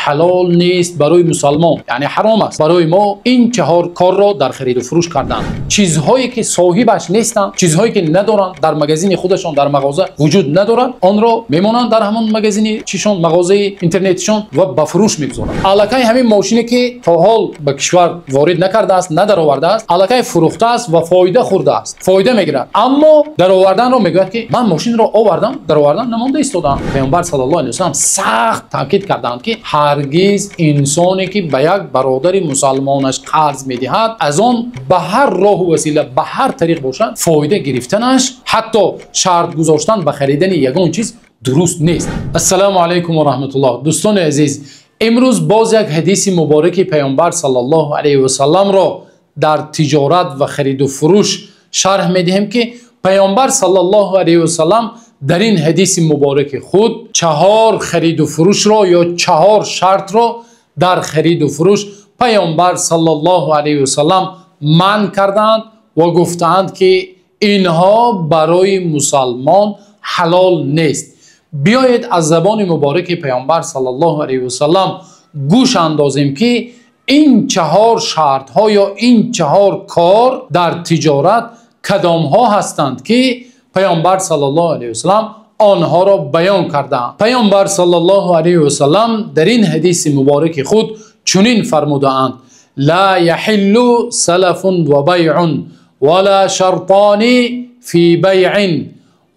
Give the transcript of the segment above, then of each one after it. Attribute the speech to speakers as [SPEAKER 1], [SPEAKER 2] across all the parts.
[SPEAKER 1] حلال نیست برای مسلمان، یعنی حرام است برای ما این 4 کار را در خرید و فروش کردن. چیزهایی که صاحبش نیستن، چیزهایی که ندارن، در مغازه خودشان در مغازه وجود ندارن، آن را میمونن در همون مغازه چیشون، مغازه اینترنتشون و به فروش میگذارن. الکی همین ماشینی که تا حال به کشور وارد نکرده است، ندر آورده است، الکی فروخته است و فایده خورده است، فایده میگیرد، اما در آوردن را میگوید که من ماشین را آوردم، در آوردن نمانده ایستادم. پیامبر صلی الله علیه و سلم سخت تاکید کردند که هرگز انسانی که به یک برادر مسلمانش قرض میدهد از آن به هر راه و وسیله، به هر طریق باشد، فایده گرفتنش، حتی شرط گذاشتن به خریدن یگان چیز درست نیست. السلام علیکم و رحمت الله. دوستان عزیز، امروز باز یک حدیث مبارک پیامبر صلی الله علیه و سلم را در تجارت و خرید و فروش شرح میدهیم که پیامبر صلی الله علیه و سلم در این حدیث مبارک خود 4 خرید و فروش را یا 4 شرط را در خرید و فروش پیامبر صلی الله علیه و سلم منع کردند و گفتند که اینها برای مسلمان حلال نیست. بیایید از زبان مبارک پیامبر صلی الله علیه و سلم گوش اندازیم که این 4 شرط ها یا این 4 کار در تجارت کدام ها هستند که پیامبر صلی الله علیه و سلم آنها را بیان کردند. پیامبر صلی الله علیه و سلم در این حدیث مبارک خود چنین فرمودند: لا يحل سلف و بیع ولا شرطان فی بیع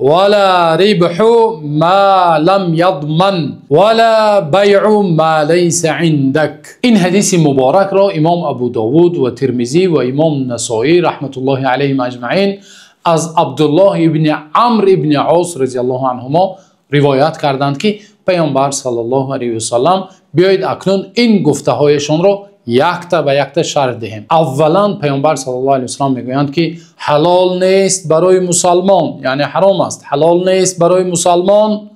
[SPEAKER 1] ولا ربح ما لم یضمن ولا بیع ما لیس عندک. این حدیث مبارک را امام ابو داود و ترمذی و امام نسائی رحمت الله علیهم اجمعین از عبدالله ابن عمرو ابن عاص رضی الله عنهما روایت کردند که پیامبر صلی الله علیه و سلم بیایید اکنون این گفته هایشان را یک تا به یک تا شرح دهیم. اولا پیامبر صلی الله علیه و سلم میگویند که حلال نیست برای مسلمان، یعنی حرام است، حلال نیست برای مسلمان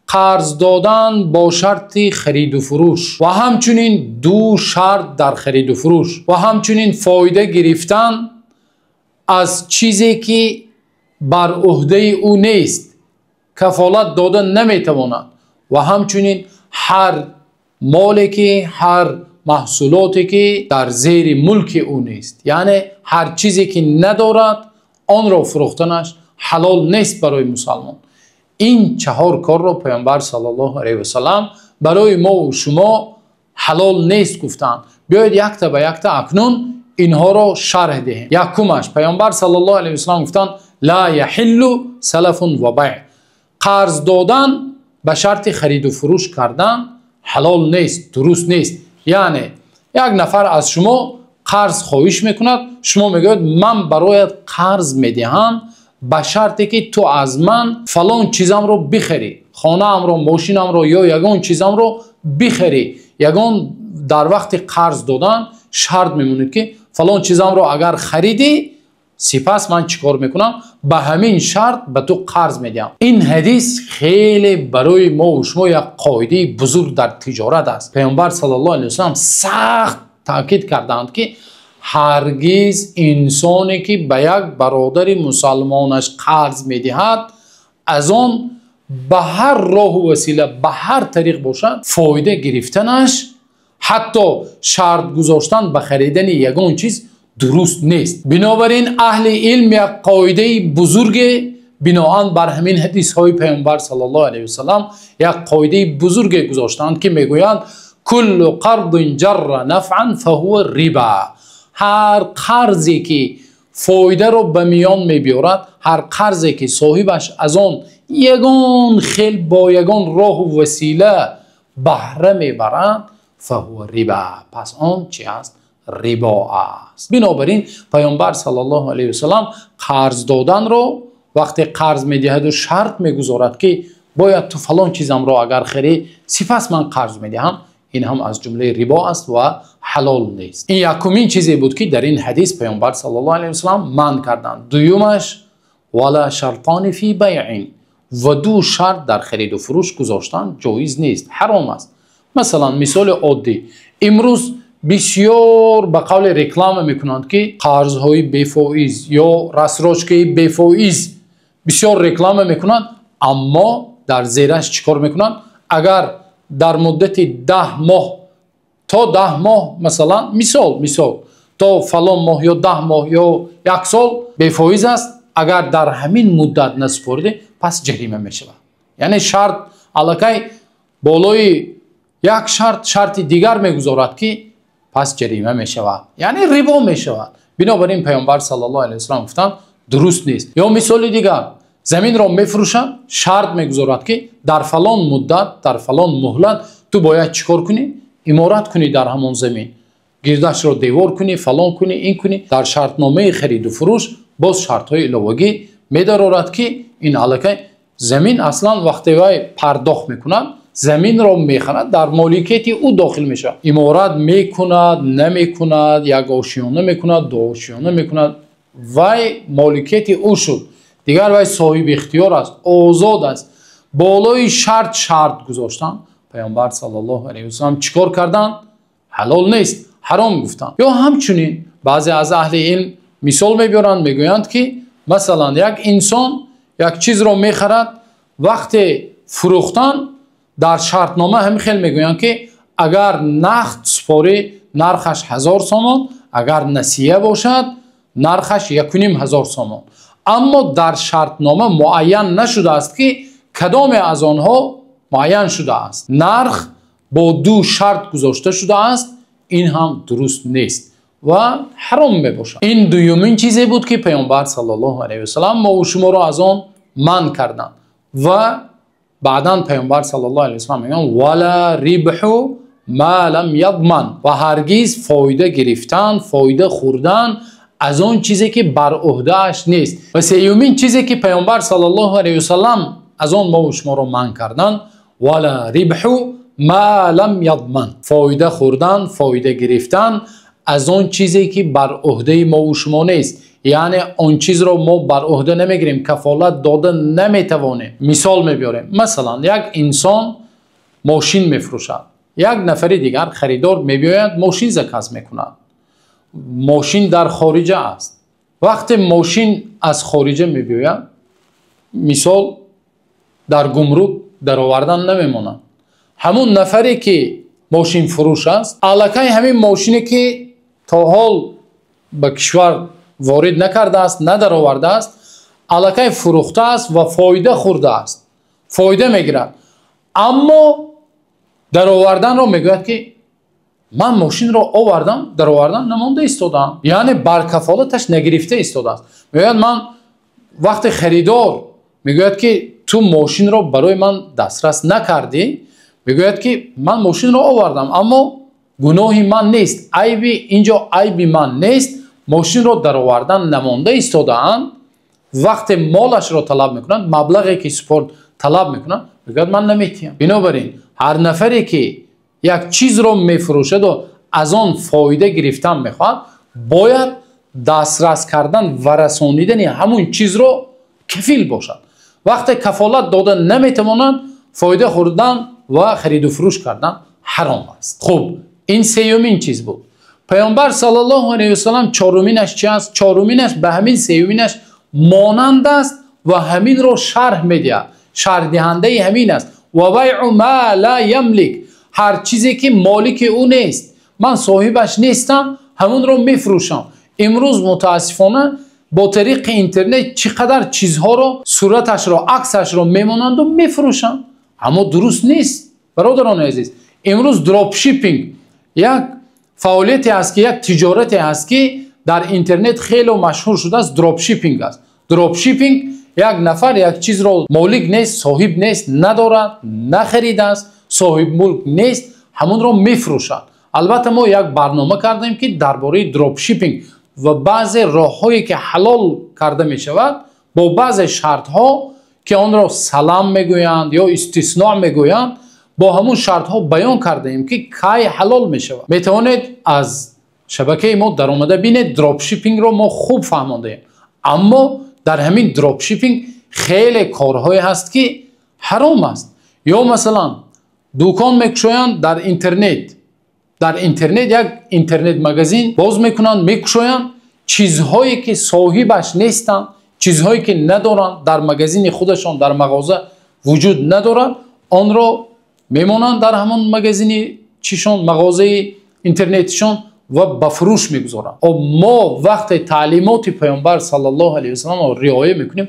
[SPEAKER 1] قرض دادن با شرط خرید و فروش و همچنین 2 شرط در خرید و فروش و همچنین فایده گرفتن از چیزی که بر عهده او نیست، کفالت دادن نمیتواند و همچنین هر مالی که، هر محصولاتی که در زیر ملک او نیست، یعنی هر چیزی که ندارد آن را فروختنش حلال نیست برای مسلمان. این 4 کار را پیامبر صلی الله علیه و سلم برای ما و شما حلال نیست گفتند. بیایید یک تا به یک تا اکنون اینها را شرح دهیم. یکمش پیامبر صلی الله علیه و سلم گفتند لا یحل سلف و بیع، قرض دادن به شرط خرید و فروش کردن حلال نیست، درست نیست. یعنی یک نفر از شما قرض خواهش میکند، شما میگوید من برایت قرض میدهم به شرطی که تو از من فلان چیزم رو بخری، خانه ام رو، ماشینم رو یا یگان چیزم رو بخری. یگان در وقت قرض دادن شرط میمونه که فلان چیزم رو اگر خریدی سپس من چیکار میکنم؟ به همین شرط به تو قرض میدم. این حدیث خیلی برای ما و شما یک قاعده بزرگ در تجارت است. پیامبر صلی الله علیه و سلم سخت تاکید کردند که هرگز انسانی که به یک برادر مسلمانش قرض میدهد از آن به هر راه و وسیله، به هر طریق باشد، فایده گرفتنش، حتی شرط گذاشتن به خریدن یگان چیز درست نیست. بنابراین اهل علم یک قاعده بزرگ بناهن بر همین حدیث های پیامبر صلی الله علیه و سلم یک قاعده بزرگ گذاشتند که میگویند کل قرض جر نفعا فهو ربا. هر قرضی که فایده رو به میان میبیارد، هر قرضی که صاحبش از آن یگان خیل با یگان راه و وسیله بهره میبرند فهو ربا، پس آن چی است؟ ربا است. بنابراین پیامبر صلی الله علیه و سلم قرض دادن رو وقتی قرض میدهد و شرط میگذارد که باید تو فلان چیزم رو اگر خری سپس من قرض میدهم، این هم از جمله ربا است و حلال نیست. این یکمین چیزی بود که در این حدیث پیامبر صلی الله علیه و سلم منع کردند. دومش ولا شرطان فی بیع، و 2 شرط در خرید و فروش گذاشتن جایز نیست، حرام است. مثلا مثال عادی، امروز بسیار به قول رکلام میکنند که قرض های بی‌فایز یا رسراچکی بی‌فایز بسیار رکلام میکنند، اما در زیرش چیکار میکنند؟ اگر در مدت 10 ماه تا 10 ماه مثلا مثال تا فلان ماه یا 10 ماه یا 1 سال بفایز است. اگر در همین مدت نسپرده پس جریمه می شود. یعنی شرط الکی بالای یک شرط دیگر میگذارد که پس جریمه می شود، یعنی ربا می شود. بنابراین پیامبر صلی الله علیه و سلم گفتند درست نیست. یا مثال دیگر زمین را میفروشند، شرط میگذارد که در فلان مدت در فلان مهلت تو باید چیکار کنی؟ عمارت کنی در همون زمین، گردش را دیوار کنی، فلان کنی، این کنی. در شرطنامه خرید و فروش باز شرط های علاوه‌ای می‌دارد که این الکی زمین اصلا وقتی وای پرداخت میکنند زمین را میخرد در مالکیت او داخل میشه. عمارت میکند نمیکند، یک آشیانه میکند دو آشیانه میکند، وای مالکیت او شد دیگر، وای صاحب اختیار است، آزاد است. بالای شرط گذاشتن. پیامبر صلی الله علیه و سلم چیکار کردند؟ حلال نیست، حرام گفتند. یا همچنین بعضی از اهل علم مثال میبرند، میگویند که مثلا یک انسان یک چیز را میخرد، وقتی فروختن در شرطنامه هم خیلی میگویند که اگر نقد سپاری نرخش 1000 سامان، اگر نسیه باشد نرخش 1500 سامان. اما در شرطنامه معین نشده است که کدام از آنها معین شده است. نرخ با 2 شرط گذاشته شده است. این هم درست نیست و حرام میباشد. این دومین چیزی بود که پیامبر صلی الله علیه و سلم ما و شما را از آن منع کردند. و بعداً پیامبر صلی الله علیه و سلم میگن ولا ربح ما لم یضمن، و هرگز فایده گرفتن، فایده خوردن از آن چیزی که بر عهده اش نیست. و سومین چیزی که پیامبر صلی الله علیه و سلم از آن ما و شما را منع کردند ولا ربح ما لم یضمن، فایده خوردن، فایده گرفتن از آن چیزی که بر عهده ما و شما نیست. یعنی آن چیز را ما بر عهده نمیگیریم، کفالت داده نمیتوانیم. مثال میبریم، مثلا یک انسان ماشین میفروشد، یک نفر دیگر خریدار میبیاید ماشین زکاز میکند. ماشین در خارجه است. وقتی ماشین از خارجه میبیاید، مثال در گمرک در آوردن نمیماند. همون نفری که ماشین فروش است الکی همین ماشینی که تا حال به کشور وارد نکرده است، ندر آورده است، الکی فروخته است و فایده خورده است، فایده میگیرد. اما در آوردن را میگوید که من ماشین را آوردم، در آوردن نمانده ایستادم، یعنی بر کفالتش نگرفته ایستاده است. میگوید من وقت خریدار میگوید که تو ماشین را برای من دسترس نکردی، میگوید که من ماشین را آوردم اما گناهی من نیست، عیبی اینجا عیبی من نیست، ماشین را در آوردن نمانده ایستاده‌اند. وقت مالش را طلب میکنند، مبلغی که سپرد طلب میکنند، میگوید من نمیتونم. بنابراین هر نفری که یک چیز را میفروشد و از آن فایده گرفتن میخواد، باید دسترس کردن و رسانیدن همون چیز را کفیل باشد. وقتی کفالت داده نمیتوانند، فایده خوردن و خرید و فروش کردن حرام است. خب این سومین چیز بود. پیامبر صلی الله علیه و سلم چهارمینش چی است؟ چهارمینش به همین سومینش مانند است و همین رو شرح میدهد. شرح دهنده همین است. و بیع ما لا یملک، هر چیزی که مالک او نیست، من صاحبش نیستم، همون رو میفروشم. امروز متاسفانه با طریق اینترنت چقدر چیزها رو، صورتش رو، عکسش رو میمونند و میفروشن. اما درست نیست برادران عزیز. امروز دراپ شیپینگ یک فعالیتی است که یک تجارتی است که در اینترنت خیلی مشهور شده است. دراپ شیپینگ است. دراپ شیپینگ یک نفر یک چیز را مالک نیست، صاحب نیست، ندارد، نخریده است، صاحب ملک نیست، همون را میفروشد. البته ما یک برنامه کردیم که درباره دراپ شیپینگ و بعضی راههایی که حلال کرده می شود با بعضی شرط ها که آن را سلام میگویند یا استثناء میگویند، با همون شرط ها بیان کرده ایم که کی حلال می شود. می توانید از شبکه ما در آمده بینید. دراپ شیپینگ رو ما خوب فهمانده ایم، اما در همین دراپ شیپینگ خیلی کارهایی هست که حرام است. یا مثلا دکان میکشویند در اینترنت، یک اینترنت مگزین باز میکنند، میکشویند چیزهایی که صاحبش نیستند، چیزهایی که ندارند، در مگزین خودشان در مغازه وجود ندارند، آن را میمونند در همون مگزینی چیشون، مغازه اینترنتشون و به فروش میگذارن. ما وقت تعلیمات پیامبر صلی الله علیه و سلم رو رعایت میکنیم،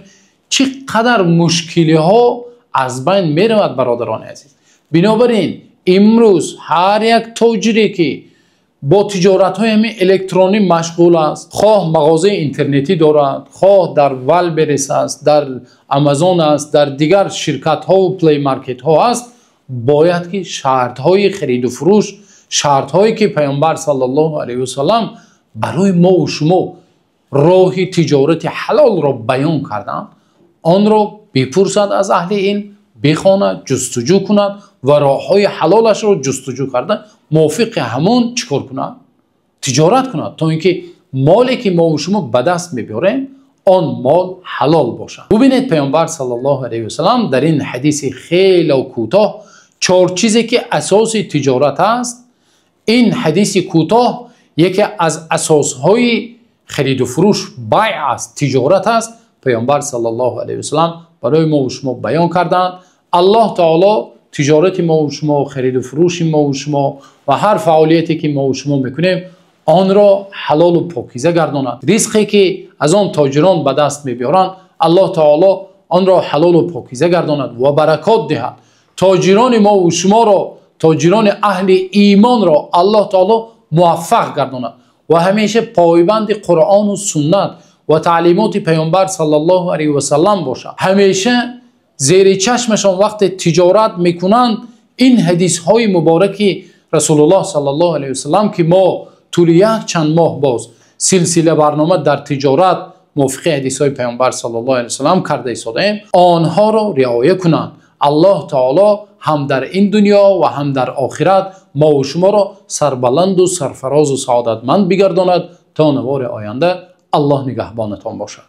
[SPEAKER 1] چقدر مشکلی ها از بین میرود برادران عزیز. بنابراین امروز هر یک تاجری که با تجارت های همین الکترونی مشغول است، خواه مغازه اینترنتی دارد، خواه در والبریس است، در آمازون است، در دیگر شرکت ها و پلی مارکت ها است، باید که شرط های خرید و فروش، شرط هایی که پیامبر صلی الله علیه و سلم برای ما و شما راه تجارت حلال را بیان کردند، آن را بپرسد از اهل علم، بخواند، جستجو کند و راه های حلالش را جستجو کرده موافق همون چیکار کند؟ تجارت کند، تا اینکه مالی که ما و شما به دست میبریم آن مال حلال باشد. ببینید پیامبر صلی الله علیه و سلم در این حدیث خیلی و کوتاه 4 چیزی که اساس تجارت است، این حدیث کوتاه یکی از اساسهای خرید و فروش بیع است، تجارت است، پیامبر صلی الله علیه و سلم برای ما و شما بیان کردند. الله تعالی تجارت ما و شما، خرید و فروش ما و شما و هر فعالیتی که ما و شما میکنیم آن را حلال و پاکیزه گرداند. رزقی که از آن تاجران به دست میبرند الله تعالی آن را حلال و پاکیزه گرداند و برکات دهد. تاجران ما و شما را، تاجران اهل ایمان را الله تعالی موفق گرداند و همیشه پایبند قرآن و سنت و تعلیمات پیامبر صلی الله علیه و سلم باشد. همیشه زیر چشمشان وقت تجارت میکنند این حدیث های مبارک رسول الله صلی الله علیه و سلم که ما طول یک چند ماه باز سلسله برنامه در تجارت موافق حدیث های پیامبر صلی الله علیه و سلم کرده ایستادیم، آنها را رعایت کنند. الله تعالی هم در این دنیا و هم در آخرت ما و شما را سربلند و سرفراز و سعادتمند بگرداند تا نوار آینده. الله نگهبانتان باشد.